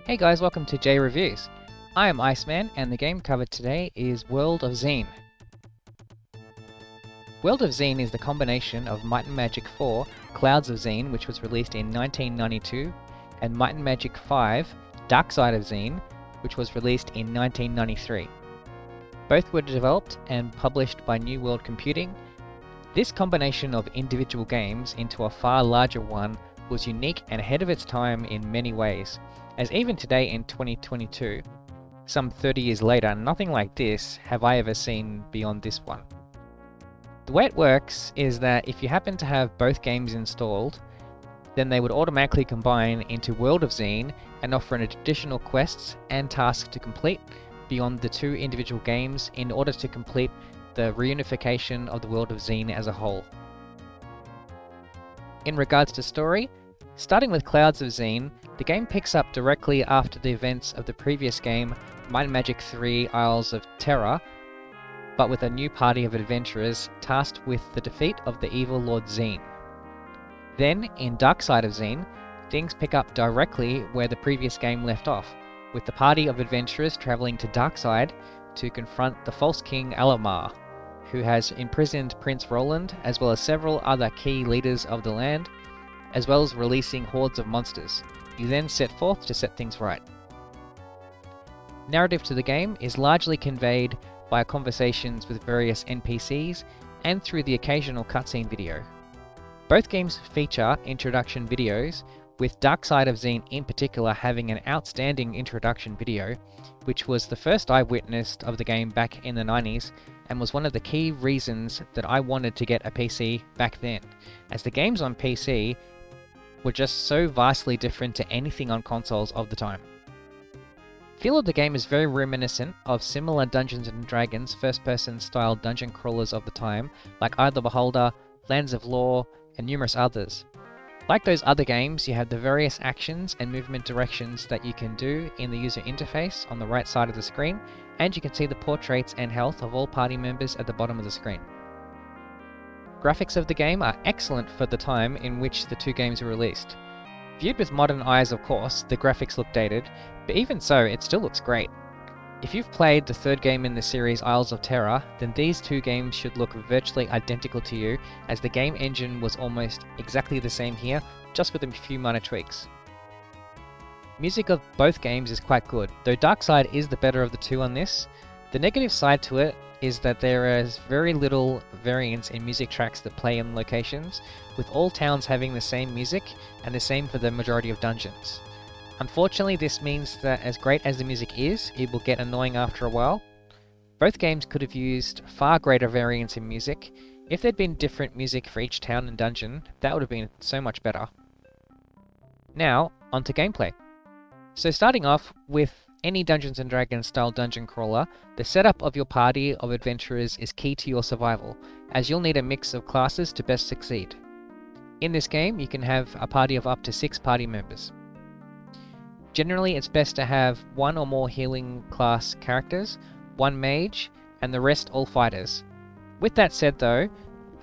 Hey guys, welcome to JReviews. I am Iceman, and the game covered today is World of Xeen. World of Xeen is the combination of Might and Magic 4 Clouds of Xeen, which was released in 1992, and Might and Magic 5 Dark Side of Xeen, which was released in 1993. Both were developed and published by New World Computing. This combination of individual games into a far larger one was unique and ahead of its time in many ways, as even today in 2022, some 30 years later, nothing like this have I ever seen beyond this one. The way it works is that if you happen to have both games installed, then they would automatically combine into World of Xeen and offer an additional quests and tasks to complete beyond the two individual games in order to complete the reunification of the World of Xeen as a whole. In regards to story, starting with Clouds of Xeen, the game picks up directly after the events of the previous game, Might and Magic 3 Isles of Terror, but with a new party of adventurers tasked with the defeat of the evil Lord Xeen. Then, in Dark Side of Xeen, things pick up directly where the previous game left off, with the party of adventurers travelling to Darkside to confront the false king Alamar, who has imprisoned Prince Roland as well as several other key leaders of the land, as well as releasing hordes of monsters. You then set forth to set things right. Narrative to the game is largely conveyed by conversations with various NPCs and through the occasional cutscene video. Both games feature introduction videos, with Dark Side of Xeen in particular having an outstanding introduction video, which was the first I witnessed of the game back in the 90s and was one of the key reasons that I wanted to get a PC back then, as the games on PC were just so vastly different to anything on consoles of the time. Feel of the game is very reminiscent of similar Dungeons & Dragons first-person style dungeon crawlers of the time, like Eye of the Beholder, Lands of Lore, and numerous others. Like those other games, you have the various actions and movement directions that you can do in the user interface on the right side of the screen, and you can see the portraits and health of all party members at the bottom of the screen. Graphics of the game are excellent for the time in which the two games were released. Viewed with modern eyes, of course, the graphics look dated, but even so, it still looks great. If you've played the third game in the series Isles of Terror, then these two games should look virtually identical to you, as the game engine was almost exactly the same here, just with a few minor tweaks. Music of both games is quite good, though Darkside is the better of the two on this. The negative side to it is that there is very little variance in music tracks that play in locations, with all towns having the same music, and the same for the majority of dungeons. Unfortunately, this means that as great as the music is, it will get annoying after a while. Both games could have used far greater variance in music. If there'd been different music for each town and dungeon, that would have been so much better. Now, onto gameplay. So starting off with any Dungeons & Dragons style dungeon crawler, the setup of your party of adventurers is key to your survival, as you'll need a mix of classes to best succeed. In this game, you can have a party of up to 6 party members. Generally, it's best to have one or more healing class characters, one mage, and the rest all fighters. With that said though,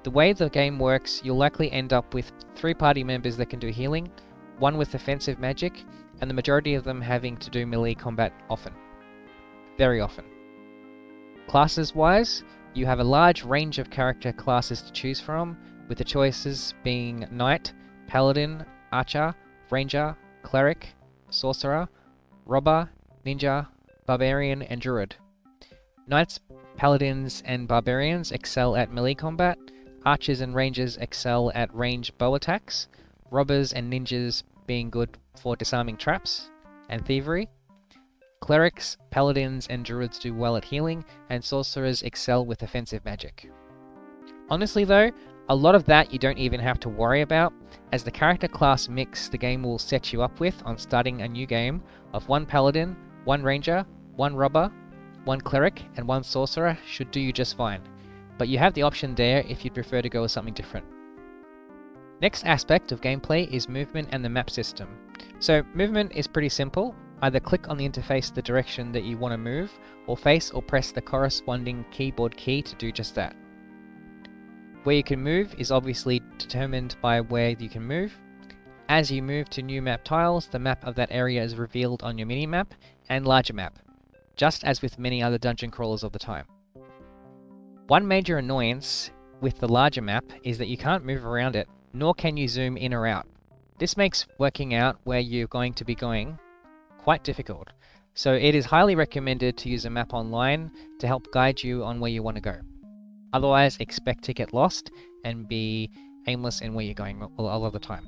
the way the game works, you'll likely end up with 3 party members that can do healing, 1 with offensive magic, and the majority of them having to do melee combat often. Very often. Classes wise, you have a large range of character classes to choose from, with the choices being Knight, Paladin, Archer, Ranger, Cleric, Sorcerer, Robber, Ninja, Barbarian, and Druid. Knights, Paladins, and Barbarians excel at melee combat, Archers and Rangers excel at range bow attacks, Robbers and Ninjas being good for disarming traps and thievery. Clerics, Paladins, and Druids do well at healing, and Sorcerers excel with offensive magic. Honestly though, a lot of that you don't even have to worry about, as the character class mix the game will set you up with on starting a new game of 1 Paladin, 1 Ranger, 1 Robber, 1 Cleric, and 1 Sorcerer should do you just fine, but you have the option there if you'd prefer to go with something different. Next aspect of gameplay is movement and the map system. So movement is pretty simple, either click on the interface the direction that you want to move, or face or press the corresponding keyboard key to do just that. Where you can move is obviously determined by where you can move, As you move to new map tiles, the map of that area is revealed on your mini-map and larger map, just as with many other dungeon crawlers of the time. One major annoyance with the larger map is that you can't move around it, nor can you zoom in or out. This makes working out where you're going to be going quite difficult, so it is highly recommended to use a map online to help guide you on where you want to go. Otherwise, expect to get lost and be aimless in where you're going a lot of the time.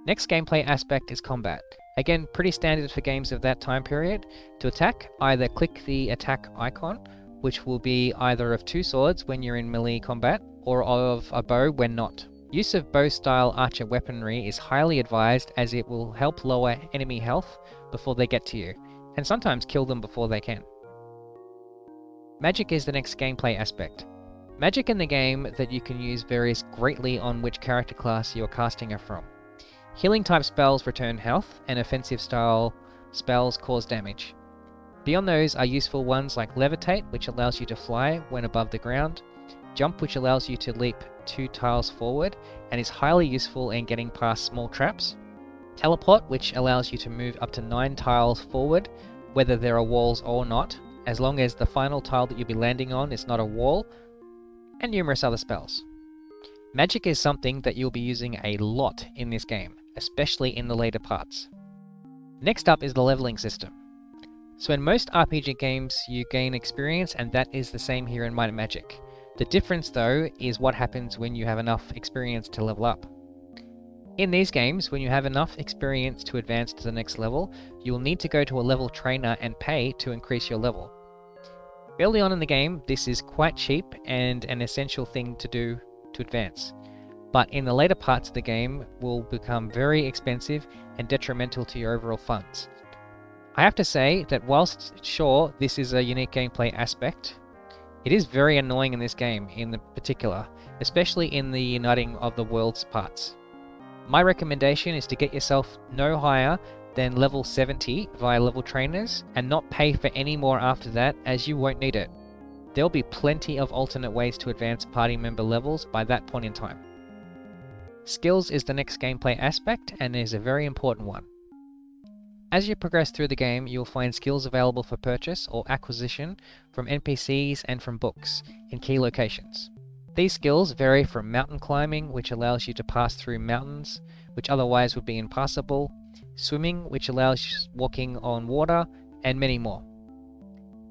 Next gameplay aspect is combat. Again, pretty standard for games of that time period. To attack, either click the attack icon, which will be either of 2 swords when you're in melee combat, or of a bow when not. Use of bow-style archer weaponry is highly advised as it will help lower enemy health before they get to you, and sometimes kill them before they can. Magic is the next gameplay aspect. Magic in the game that you can use varies greatly on which character class you are casting it from. Healing type spells return health, and offensive style spells cause damage. Beyond those are useful ones like Levitate, which allows you to fly when above the ground, Jump, which allows you to leap 2 tiles forward and is highly useful in getting past small traps, Teleport, which allows you to move up to 9 tiles forward, whether there are walls or not, as long as the final tile that you'll be landing on is not a wall, and numerous other spells. Magic is something that you'll be using a lot in this game, especially in the later parts. Next up is the leveling system. So in most RPG games you gain experience, and that is the same here in Might and Magic. The difference though is what happens when you have enough experience to level up. In these games, when you have enough experience to advance to the next level, you will need to go to a level trainer and pay to increase your level. Early on in the game, this is quite cheap and an essential thing to do to advance, but in the later parts of the game will become very expensive and detrimental to your overall funds. I have to say that whilst sure this is a unique gameplay aspect, it is very annoying in this game in particular, especially in the uniting of the worlds parts. My recommendation is to get yourself no higher than level 70 via level trainers and not pay for any more after that, as you won't need it. There'll be plenty of alternate ways to advance party member levels by that point in time. Skills is the next gameplay aspect and is a very important one. As you progress through the game, you'll find skills available for purchase or acquisition from NPCs and from books in key locations. These skills vary from mountain climbing, which allows you to pass through mountains which otherwise would be impassable, swimming, which allows walking on water, and many more.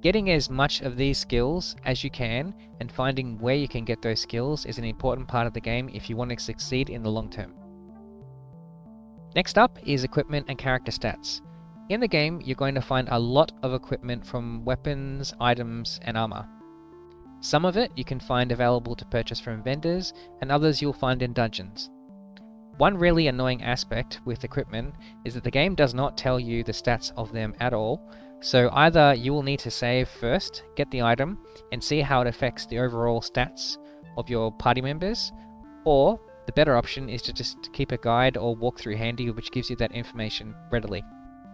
Getting as much of these skills as you can and finding where you can get those skills is an important part of the game if you want to succeed in the long term. Next up is equipment and character stats. In the game, you're going to find a lot of equipment from weapons, items, and armor. Some of it you can find available to purchase from vendors, and others you'll find in dungeons. One really annoying aspect with equipment is that the game does not tell you the stats of them at all, so either you will need to save first, get the item, and see how it affects the overall stats of your party members, or the better option is to just keep a guide or walkthrough handy which gives you that information readily.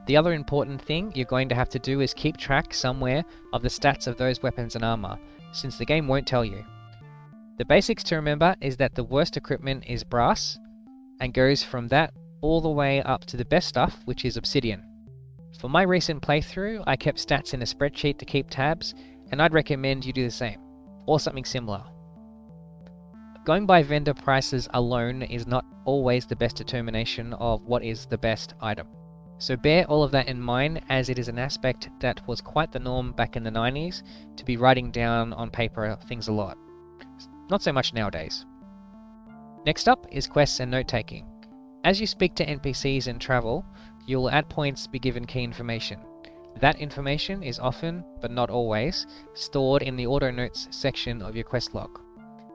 The other important thing you're going to have to do is keep track somewhere of the stats of those weapons and armor, since the game won't tell you. The basics to remember is that the worst equipment is brass, and goes from that all the way up to the best stuff, which is obsidian. For my recent playthrough, I kept stats in a spreadsheet to keep tabs, and I'd recommend you do the same, or something similar. Going by vendor prices alone is not always the best determination of what is the best item. So bear all of that in mind, as it is an aspect that was quite the norm back in the 90s, to be writing down on paper things a lot. Not so much nowadays. Next up is quests and note-taking. As you speak to NPCs and travel, you'll at points be given key information. That information is often, but not always, stored in the auto notes section of your quest log.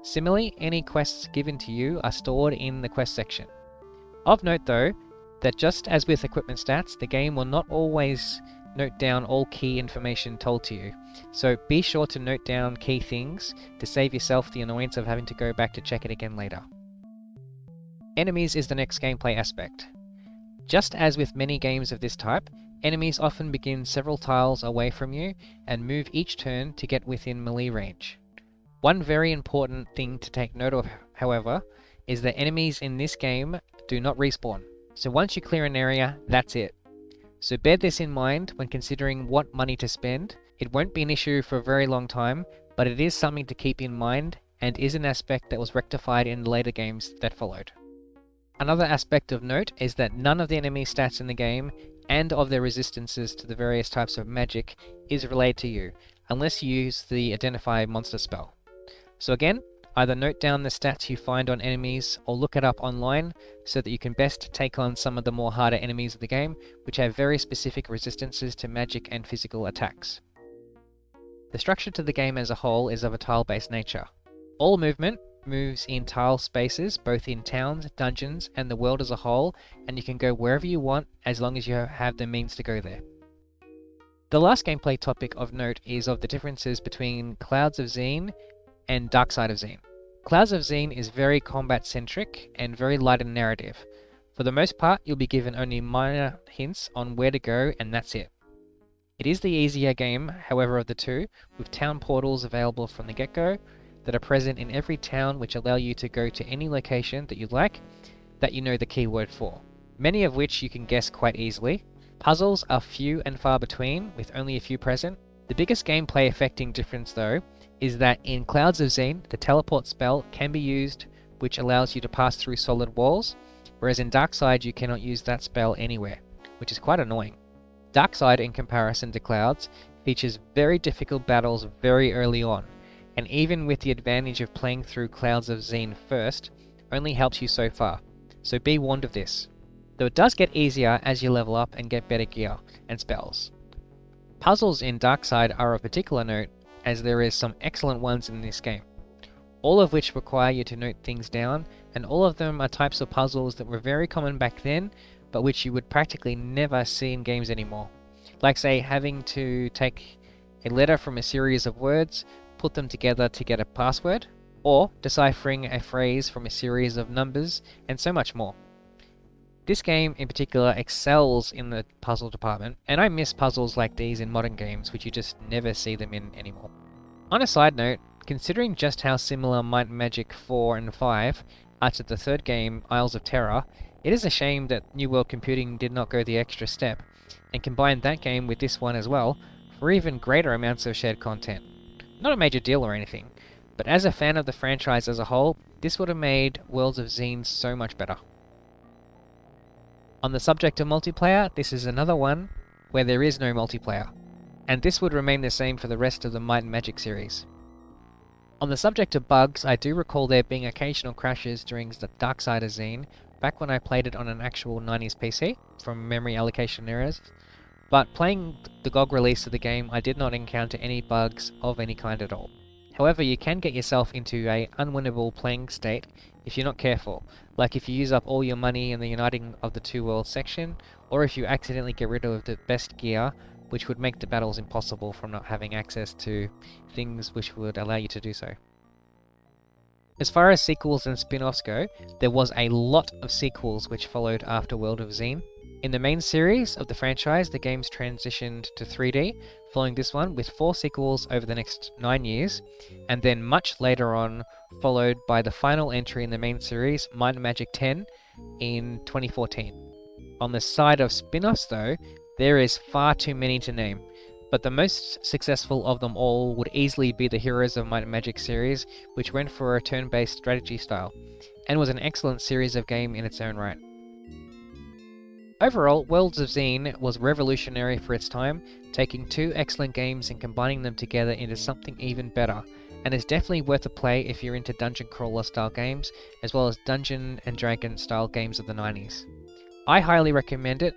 Similarly, any quests given to you are stored in the quest section. Of note though, that just as with equipment stats, the game will not always note down all key information told to you, so be sure to note down key things to save yourself the annoyance of having to go back to check it again later. Enemies is the next gameplay aspect. Just as with many games of this type, enemies often begin several tiles away from you and move each turn to get within melee range. One very important thing to take note of, however, is that enemies in this game do not respawn. So once you clear an area, that's it. So bear this in mind when considering what money to spend. It won't be an issue for a very long time, but it is something to keep in mind and is an aspect that was rectified in the later games that followed. Another aspect of note is that none of the enemy stats in the game and of their resistances to the various types of magic is related to you, unless you use the Identify Monster spell. So again, either note down the stats you find on enemies or look it up online so that you can best take on some of the more harder enemies of the game, which have very specific resistances to magic and physical attacks. The structure to the game as a whole is of a tile-based nature. All movement moves in tile spaces, both in towns, dungeons, and the world as a whole, and you can go wherever you want as long as you have the means to go there. The last gameplay topic of note is of the differences between Clouds of Xeen and Dark Side of Xeen. Clouds of Xeen is very combat-centric and very light in narrative. For the most part, you'll be given only minor hints on where to go, and that's it. It is the easier game, however, of the two, with town portals available from the get-go that are present in every town, which allow you to go to any location that you like that you know the keyword for, many of which you can guess quite easily. Puzzles are few and far between, with only a few present. The biggest gameplay affecting difference though is that in Clouds of Xeen, the teleport spell can be used, which allows you to pass through solid walls, whereas in Darkside you cannot use that spell anywhere, which is quite annoying. Darkside, in comparison to Clouds, features very difficult battles very early on, and even with the advantage of playing through Clouds of Xeen first, only helps you so far, so be warned of this. Though it does get easier as you level up and get better gear and spells. Puzzles in Darkside are of particular note, as there is some excellent ones in this game, all of which require you to note things down, and all of them are types of puzzles that were very common back then, but which you would practically never see in games anymore. Like say having to take a letter from a series of words, put them together to get a password, or deciphering a phrase from a series of numbers, and so much more. This game in particular excels in the puzzle department, and I miss puzzles like these in modern games which you just never see them in anymore. On a side note, considering just how similar Might and Magic 4 and 5 are to the third game, Isles of Terror, it is a shame that New World Computing did not go the extra step, and combine that game with this one as well, for even greater amounts of shared content. Not a major deal or anything, but as a fan of the franchise as a whole, this would have made Worlds of Xeen so much better. On the subject of multiplayer, this is another one where there is no multiplayer, and this would remain the same for the rest of the Might and Magic series. On the subject of bugs, I do recall there being occasional crashes during the Dark Side of Xeen, back when I played it on an actual 90s PC, from memory allocation errors, but playing the GOG release of the game, I did not encounter any bugs of any kind at all. However, you can get yourself into a unwinnable playing state if you're not careful, like if you use up all your money in the Uniting of the Two Worlds section, or if you accidentally get rid of the best gear, which would make the battles impossible from not having access to things which would allow you to do so. As far as sequels and spin-offs go, there was a lot of sequels which followed after World of Xeen. In the main series of the franchise, the games transitioned to 3D, following this one with 4 sequels over the next 9 years, and then much later on followed by the final entry in the main series, Might and Magic 10, in 2014. On the side of spin-offs though, there is far too many to name, but the most successful of them all would easily be the Heroes of Might and Magic series, which went for a turn-based strategy style, and was an excellent series of game in its own right. Overall, Worlds of Xeen was revolutionary for its time, taking 2 excellent games and combining them together into something even better, and is definitely worth a play if you're into dungeon crawler style games, as well as Dungeon and Dragon style games of the 90s. I highly recommend it.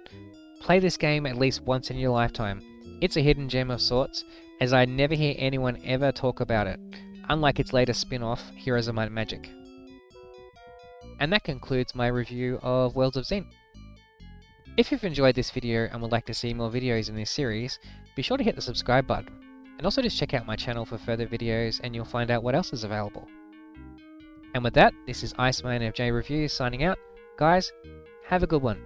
Play this game at least once in your lifetime. It's a hidden gem of sorts, as I never hear anyone ever talk about it, unlike its latest spin-off, Heroes of Might and Magic. And that concludes my review of Worlds of Xeen. If you've enjoyed this video and would like to see more videos in this series, be sure to hit the subscribe button, and also just check out my channel for further videos and you'll find out what else is available. And with that, this is Iceman of JReviews signing out. Guys, have a good one.